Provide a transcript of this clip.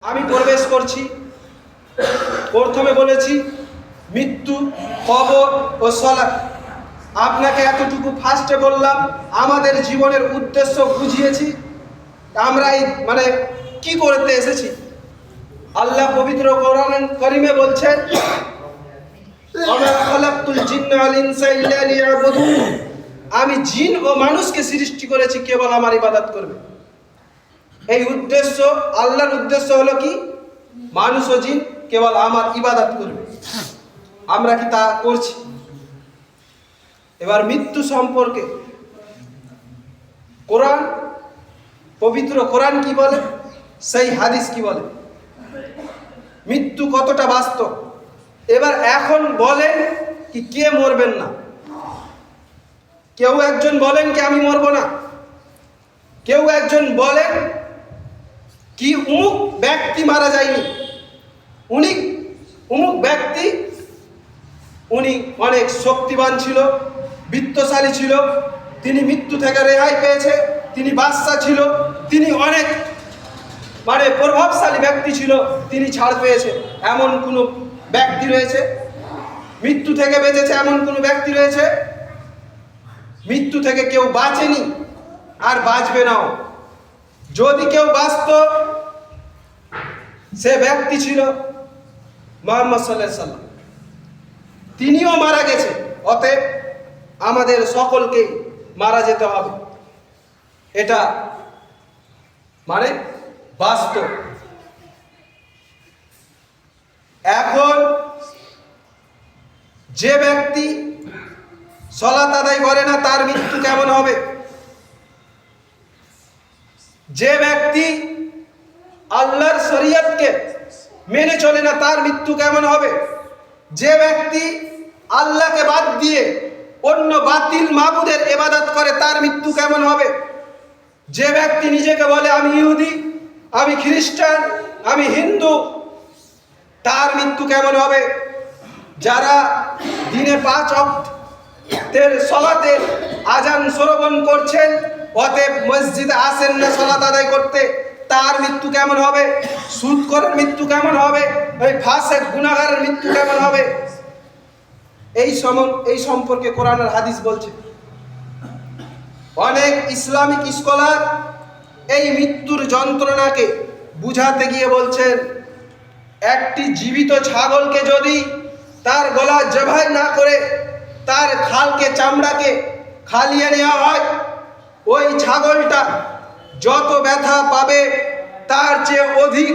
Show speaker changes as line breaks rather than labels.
আমি প্রবেশ করছি। প্রথমে বলেছি মৃত্যু, কবর ও সালাত। আপনাকে এতটুকু ফার্স্টে বললাম, আমাদের জীবনের উদ্দেশ্য বুঝিয়েছি। আমরা এই কি করতে এসেছি। আল্লাহ পবিত্র কোরআন কারীমে বলছেন, ওয়া খালাকতুল জিন্না ওয়াল ইনসা ইল্লা লিয়াবুদুন, আমি জিন ও মানুষকে সৃষ্টি করেছি কেবল আমার ইবাদত করবে। এই উদ্দেশ্য, আল্লাহর উদ্দেশ্য হলো কি? মানুষ ও জিন কেবল আমার ইবাদত করবে। আমরা কি তা করছি? এবার মৃত্যু সম্পর্কে কোরআন, পবিত্র কোরআন কি বলে, সেই হাদিস কি বলে, মৃত্যু কতটা বাস্তব। এবার এখন বলেন কি কে মরবেন না? কেউ একজন বলেন কি আমি মরব না? কেউ একজন বলেন কি অমুক ব্যক্তি মারা যায়নি, অমুক ব্যক্তি উনি অনেক শক্তিবান ছিল, বিত্তশালী ছিল, তিনি মৃত্যু থেকে রেহাই পেয়েছে, তিনি বাদশা ছিল, তিনি অনেক প্রভাবশালী ব্যক্তি ছিল, তিনি ছাড় পেয়েছে। এমন কোনো ব্যক্তি রয়েছে? মৃত্যু থেকে বেঁচেছে এমন কোনো ব্যক্তি রয়েছে? মৃত্যু থেকে কেউ বাঁচেনি আর বাঁচবে নাও। যদি কেউ বাঁচত, সে ব্যক্তি ছিল মুহাম্মদ সাল্লাল্লাহু আলাইহি ওয়াসাল্লাম। তিনিও মারা গেছে, অতএব আমাদের সকলকে মারা যেতে হবে। এটা বাস্তব। এখন যে ব্যক্তি সালাত আদায় করে না তার মৃত্যু কেমন হবে? যে ব্যক্তি আল্লাহর শরীয়তকে মেনে চলে না তার মৃত্যু কেমন হবে? যে ব্যক্তি আল্লাহকে বাদ দিয়ে অন্য বাতিল মাবুদের ইবাদত করে তার মৃত্যু কেমন হবে? যে ব্যক্তি নিজেকে বলে আমি ইহুদি, আমি খ্রিস্টান, আমি হিন্দু, তার মৃত্যু কেমন হবে? যারা দিনে 5 ওয়াক্তের সালাতের আজান শ্রবণ করছেন, অতএব মসজিদে আসেন না সালাত আদায় করতে, তার মৃত্যু কেমন হবে? সুদখোরের মৃত্যু কেমন হবে? ওই ফাসেক গুনাহগারের মৃত্যু কেমন হবে? এই সম্পর্কে কোরআন আর হাদিস বলছে। অনেক ইসলামিক স্কলার এই মৃত্যুর যন্ত্রণাকে বুঝাতে গিয়ে বলছেন, একটি জীবিত ছাগলকে যদি তার গলা জবাই না করে তার খালকে, চামড়াকে খালিয়ে নেওয়া হয়, ওই ছাগলটা যত ব্যথা পাবে তার চেয়ে অধিক